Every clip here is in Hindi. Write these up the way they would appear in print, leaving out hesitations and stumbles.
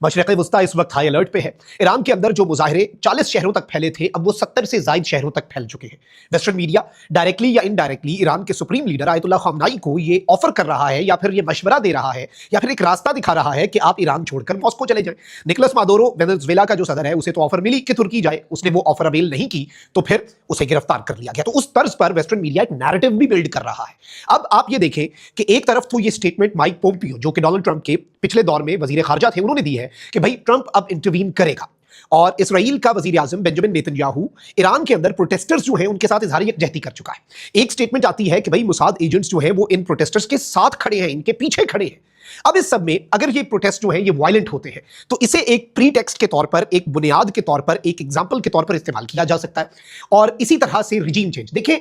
मशरिक़ वस्ता इस वक्त हाई अलर्ट पे है। ईरान के अंदर जो मुजाहरे 40 शहरों तक फैले थे, अब वो 70 से ज़ायद शहरों तक फैल चुके हैं। वेस्टर्न मीडिया डायरेक्टली या इनडायरेक्टली ईरान के सुप्रीम लीडर आयतुल्लाह ख़ामनेई को ये ऑफर कर रहा है, या फिर ये मशवरा दे रहा है, या फिर एक रास्ता दिखा रहा है कि आप ईरान छोड़कर मॉस्को चले जाएं। निकोलस मादुरो वेनेजुएला का जो सदर है, उसे तो ऑफर मिली कि तुर्की जाए, उसने वो ऑफर अवेल नहीं की, तो फिर उसे गिरफ्तार कर लिया गया। तो उस तर्ज पर वेस्टर्न मीडिया एक नैरेटिव भी बिल्ड कर रहा है। अब आप ये देखें कि एक तरफ तो ये स्टेटमेंट माइक पोम्पियो, जो कि डोनाल्ड ट्रंप के पिछले दौर में वजीर खारजा थे, उन्होंने दी है कि भाई ट्रंप अब इंटरवीन करेगा। और इसराइल का वजीर आजम बेंजामिन नेतन्याहू ईरान के अंदर प्रोटेस्टर्स जो हैं उनके साथ इजहार यकजहती कर चुका है। एक स्टेटमेंट आती है कि भाई मुसाद एजेंट्स जो हैं वो इन प्रोटेस्टर्स के साथ खड़े हैं, इनके पीछे खड़े हैं। अब इस सब में अगर ये प्रोटेस्ट जो है ये वायलेंट होते हैं, तो इसे एक प्री टेक्स्ट के तौर पर, एक बुनियाद के तौर पर, एक एग्जाम्पल के तौर पर इस्तेमाल किया जा सकता है। और इसी तरह से रिजीम चेंज देखिए,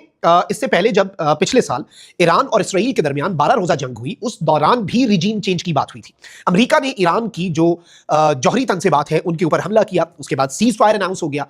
इससे पहले जब पिछले साल ईरान और इसराइल के दरमियान 12 रोजा जंग हुई, उस दौरान भी रिजीम चेंज की बात हुई थी। अमेरिका ने ईरान की जो जौहरी तंज़ीबात है उनके ऊपर हमला किया, उसके बाद सीज फायर अनाउंस हो गया।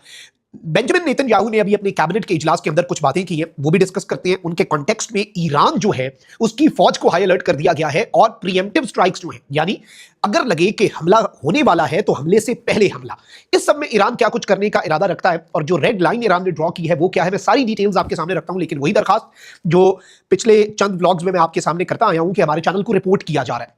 बेंजामिन नेतन्याहू ने अभी अपने कैबिनेट के इजलास के अंदर कुछ बातें की हैं, वो भी डिस्कस करते हैं। उनके कॉन्टेक्स्ट में ईरान जो है उसकी फौज को हाई अलर्ट कर दिया गया है, और प्रीएम्प्टिव स्ट्राइक्स जो हैं, यानी अगर लगे कि हमला होने वाला है तो हमले से पहले हमला, इस सब में ईरान क्या कुछ करने का इरादा रखता है और जो रेड लाइन ईरान ने ड्रॉ की है वो क्या है, मैं सारी डिटेल्स आपके सामने रखता हूं। लेकिन वही दरखास्त जो पिछले चंद व्लॉग्स में मैं आपके सामने करता आया हूं कि हमारे चैनल को रिपोर्ट किया जा रहा है।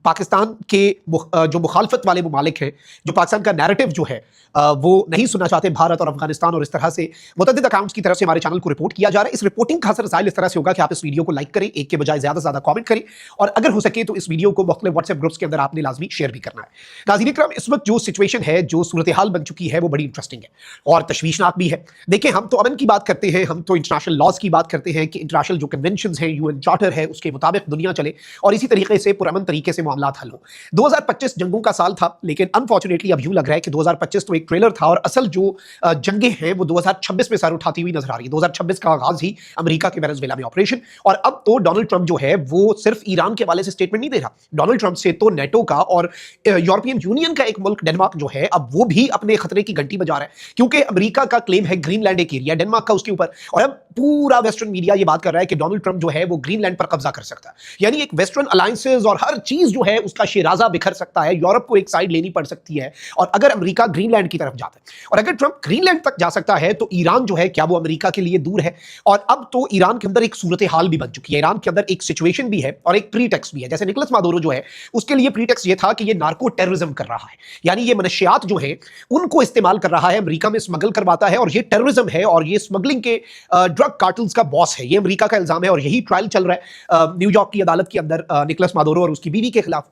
पाकिस्तान के जो मुखालफत वाले ममालिक हैं, जो पाकिस्तान का नैरेटिव जो है वो नहीं सुनना चाहते, भारत और अफगानिस्तान, और इस तरह से मुतअद्दिद अकाउंट्स की तरफ से हमारे चैनल को रिपोर्ट किया जा रहा है। इस रिपोर्टिंग का असर ज़ाहिर इस तरह से होगा कि आप इस वीडियो को लाइक करें, एक के बजाय ज़्यादा से ज़्यादा कमेंट करें, और अगर हो सके तो इस वीडियो को मुख्तलिफ व्हाट्सएप ग्रुप्स के अंदर आपने लाजमी शेयर भी करना है। नाज़रीन इकराम, इस वक्त जो सिचुएशन है, जो सूरत हाल बन चुकी है, वो बड़ी इंटरेस्टिंग है और तशवीशनाक भी है। देखिए, हम तो अमन की बात करते हैं, हम तो इंटरनेशनल लॉज की बात करते हैं कि इंटरनेशनल जो कन्वेंशन है, यूएन चार्टर है, उसके मुताबिक दुनिया चले और इसी तरीके से पुरअमन तरीके से मामला हल हो। 2025 जंगों का साल था, लेकिन अनफॉर्चुनेटली अब यूं लग रहा है कि 2025 तो एक ट्रेलर था और असल जो जंगें हैं वो 2026 में सर उठाती हुई नजर आ रही है। 2026 का आगाज ही अमेरिका के वेनेजुएला में ऑपरेशन, और अब तो डोनाल्ड ट्रंप जो है वो सिर्फ ईरान के वाले से स्टेटमेंट नहीं दे रहा। डोनाल्ड ट्रंप से तो नेटो का और यूरोपियन यूनियन का एक मुल्क डेनमार्क जो है, अब वो भी अपने खतरे की घंटी बजा रहा है, क्योंकि अमेरिका का क्लेम है ग्रीनलैंड एक एरिया, डेनमार्क का उसके ऊपर, और अब पूरा वेस्टर्न मीडिया ये बात कर रहा है कि डोनाल्ड ट्रंप जो है वो ग्रीनलैंड पर कब्जा कर सकता है। यानी एक वेस्टर्न अलायंसेज और हर चीज जो है उसका शिराजा बिखर सकता है, यूरोप को एक साइड लेनी पड़ सकती है, और अगर अमेरिका ग्रीनलैंड की तरफ जाता है, और अगर ट्रंप ग्रीनलैंड तक जा सकता है, तो ईरान जो है क्या वो अमेरिका के लिए दूर है? और अब तो ईरान के अंदर एक सूरत हाल भी बन चुकी है, ईरान के अंदर एक सिचुएशन भी है और एक प्रीटेक्स्ट भी है। जैसे निकोलस मादुरो जो है, उसके लिए प्रीटेक्स्ट ये था कि ये नार्को टेररिज्म कर रहा है, यानी ये मनशियात जो है उनको इस्तेमाल कर रहा है, अमेरिका में स्मगल करवाता है, और ये टेररिज्म है, और ये स्मगलिंग के ड्रग कार्टल्स का बॉस है, ये अमेरिका का इल्जाम है, और यही ट्रायल चल रहा है न्यूयॉर्क की अदालत के अंदर निकोलस मादुरो और उसकी बीवी के खिलाफ।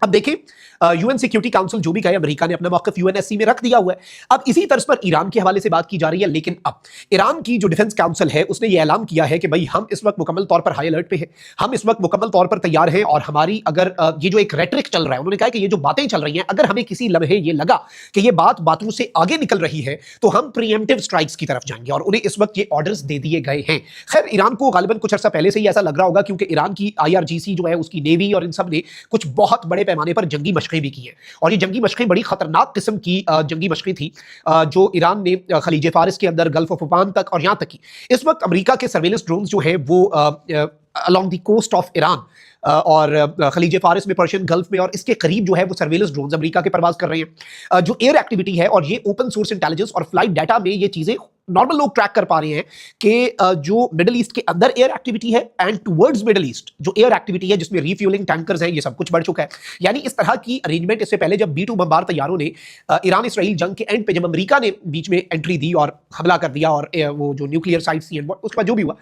अब देखिए, यूएन सिक्योरिटी काउंसिल जो भी कहे, अमेरिका ने अपना मौक़िफ़ यूएनएससी में रख दिया हुआ है। अब इसी तर्ज पर ईरान के हवाले से बात की जा रही है, लेकिन अब ईरान की जो डिफेंस काउंसिल है उसने ये ऐलान किया है कि भाई हम इस वक्त मुकम्मल तौर पर हाई अलर्ट पे हैं, हम इस वक्त मुकम्मल तौर पर तैयार हैं, और हमारी अगर ये जो एक रेटरिक चल रहा है, उन्होंने कहा कि ये जो बातें चल रही हैं, अगर हमें किसी लम्हे ये लगा कि ये बात बातों से आगे निकल रही है, तो हम प्रीएम्प्टिव स्ट्राइक्स की तरफ जाएंगे, और उन्हें इस वक्त ये ऑर्डर्स दे दिए गए हैं। खैर, ईरान को गालिबन कुछ अर्सा पहले से ही ऐसा लग रहा होगा, क्योंकि ईरान की IRGC जो है, उसकी नेवी और इन सब ने कुछ बहुत बड़े पैमाने पर जंगी मशक़ें भी की है, और ये जंगी मशक़ें बड़ी खतरनाक किस्म की जंगी मशक़ें थी, जो ईरान ने खलीज फारिस के अंदर, गल्फ ऑफ ओमान तक, और यहां तक कि इस वक्त अमेरिका के सर्वेलेंस ड्रोन्स जो है वो along the coast of Iran और खलीज फारिस में, पर्शियन गल्फ में और इसके करीब जो है वो सर्वेलेंस ड्रोन्स अमेरिका के परवाज कर रहे हैं। जो एयर एक्टिविटी है, और ये ओपन सोर्स इंटेलिजेंस और फ्लाइट डाटा में ये चीजें नॉर्मल लोग ट्रैक कर पा रहे हैं कि जो मिडिल ईस्ट के अंदर एयर एक्टिविटी है एंड टुवर्ड्स मिडिल ईस्ट जो एयर एक्टिविटी है, जिसमें रिफ्यूलिंग टैंकर्स हैं, ये सब कुछ बढ़ चुका है। यानी इस तरह की अरेंजमेंट इससे पहले जब B2 बमबार तैयारों ने ईरान इसराइल जंग के एंड पे, जब अमेरिका ने बीच में एंट्री दी और हमला कर दिया, और वो जो न्यूक्लियर साइट्स थी उसके बाद जो भी हुआ,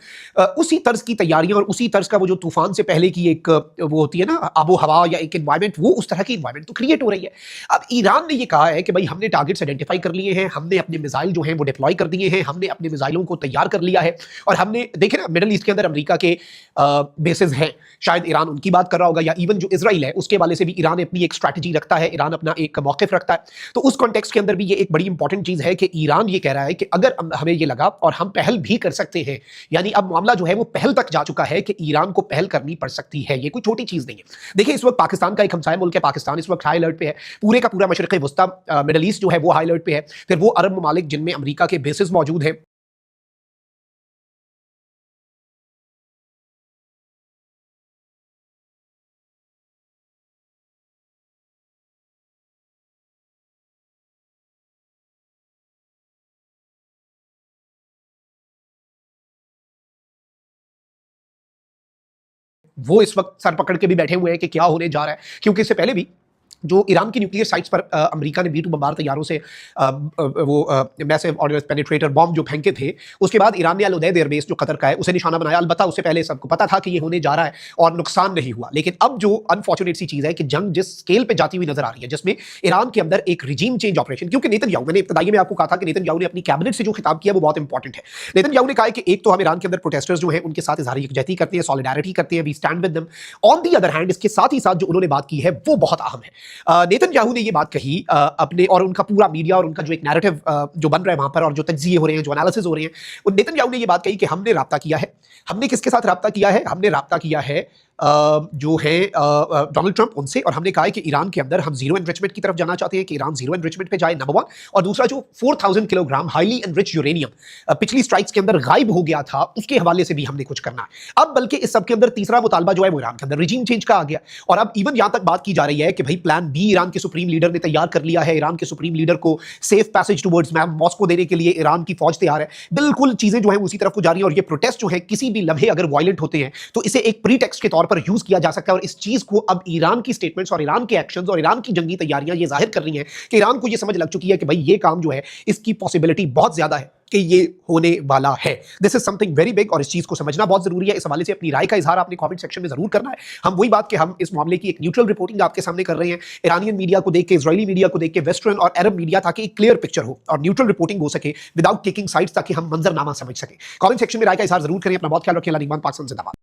उसी तर्ज की तैयारियां और उसी तर्ज का वो जो तूफान से पहले की एक वो होती है ना आबो हवा या एक एनवायरमेंट, वो उस तरह की एनवायरमेंट तो क्रिएट हो रही है। अब ईरान ने ये कहा है कि भाई हमने टारगेट्स आइडेंटिफाई कर लिए हैं, हमने अपने मिसाइल जो हैं वो डिप्लॉय कर दिए हैं, हमने अपने मिसाइलों को तैयार कर लिया है, और हमने देखे ना मिडिल ईस्ट के अंदर अमेरिका के बेसिस हैं, शायद ईरान उनकी बात कर रहा होगा, या इवन जो इजराइल है उसके वाले से भी ईरान अपनी एक स्ट्रैटेजी रखता है, ईरान अपना एक मौक़िफ़ रखता है। तो उस कॉन्टेक्स्ट के अंदर भी ये एक बड़ी इंपॉर्टेंट चीज़ है कि ईरान ये कह रहा है कि अगर हमें ये लगा और हम पहल भी कर सकते हैं, यानी अब मामला जो है वो पहल तक जा चुका है कि ईरान को पहल करनी पड़ सकती है, ये कोई छोटी चीज़ नहीं है। देखिए, इस वक्त पाकिस्तान का एक हमसाया मुल्क है, पाकिस्तान इस वक्त हाई अलर्ट पे है, पूरे का पूरा मशरिक़ वस्ता मिडिल ईस्ट जो है वो हाई अलर्ट पे है, फिर वो अरब ममालिक जिनमें अमेरिका के बेसिस मौजूद हैं, वो इस वक्त सर पकड़ के भी बैठे हुए हैं कि क्या होने जा रहा है, क्योंकि इससे पहले भी जो ईरान की न्यूक्लियर साइट्स पर अमेरिका ने B-2 बमबार तैयारों से वो मैसिव ऑर्डिनेंस पेनिट्रेटर बॉम्ब जो फेंके थे, उसके बाद ईरान ने अल उदैद एयरबेस जो कतर का है उसे निशाना बनाया। अलबत्ता उससे पहले सबको पता था कि ये होने जा रहा है और नुकसान नहीं हुआ। लेकिन अब जो अनफॉर्चुनेट सी चीज़ है कि जंग जिस स्केल पे जाती हुई नजर आ रही है, जिसमें ईरान के अंदर एक रिजीम चेंज ऑपरेशन, क्योंकि नेतन्याहू, मैंने इब्तदाई में आपको कहा था कि नेतन्याहू ने अपनी कैबिनेट से जो खिताब किया वो बहुत इंपॉर्टेंट है। नेतन्याहू ने कहा है कि एक तो हम ईरान के अंदर प्रोटेस्टर्स जो हैं उनके साथ इजहार यकजहती करते हैं, सॉलिडारिटी करते हैं, we stand with them. On the other hand इसके साथ ही साथ जो उन्होंने बात की है वो बहुत अहम है। नेतन्याहू ने ये बात कही अपने, और उनका पूरा मीडिया और उनका जो एक नैरेटिव जो बन रहा है वहां पर और जो तज्जिए हो रहे हैं, जो एनालिसिस हो रहे हैं, नेतन्याहू ने ये बात कही कि हमने राब्ता किया है। हमने किसके साथ राब्ता किया है? हमने राब्ता किया है जो है डोनाल्ड ट्रंप उनसे, और हमने कहा है कि ईरान के अंदर हम जीरो एनरिचमेंट की तरफ जाना चाहते हैं कि ईरान जीरो एनरिचमेंट पे जाए, नंबर 1। और दूसरा जो 4000 किलोग्राम हाईली एनरिच यूरेनियम पिछली स्ट्राइक्स के अंदर गायब हो गया था, उसके हवाले से भी हमने कुछ करना है। अब बल्कि इस सब के अंदर तीसरा मुतालबा जो है वो ईरान के अंदर रिजीम चेंज का आ गया। और अब इवन यहां तक बात की जा रही है कि भाई प्लान बी ईरान के सुप्रीम लीडर ने तैयार कर लिया है। ईरान के सुप्रीम लीडर को सेफ पैसेज टुवर्ड्स मॉस्को देने के लिए ईरान की फौज तैयार है। बिल्कुल चीजें जो है उसी तरफ को जा रही है। और ये प्रोटेस्ट जो है किसी भी लम्हे अगर वायलेंट होते हैं तो इसे एक प्रीटेक्स्ट के तौर पर यूज किया जा सकता है। और इस चीज को अब ईरान की स्टेटमेंट्स और ईरान के एक्शंस और ईरान की जंगी तैयारियां ये जाहिर कर रही हैं कि ईरान को ये समझ लग चुकी है कि भाई ये काम जो है इसकी पॉसिबिलिटी बहुत ज्यादा है कि ये होने वाला है। This is something very big और इस चीज को समझना बहुत जरूरी है। इस हवाले से अपनी राय का इजहार आपने कमेंट सेक्शन में जरूर करना है। हम वही बात कि हम इस मामले की एक न्यूट्रल रिपोर्टिंग आपके सामने कर रहे हैं, ईरानियन मीडिया को देख के, इजरायली मीडिया को देख के, वेस्टर्न और अरब मीडिया, ताकि एक क्लियर पिक्चर हो और न्यूट्रल रिपोर्टिंग हो सके विदाउट टेकिंग साइड्स, ताकि हम मंजरनामा समझ सके। कमेंट सेक्शन में राय का इजहार जरूर करें। अपना बहुत ख्याल रखें। अल्लाह निगहबान, पाकिस्तान जिंदाबाद।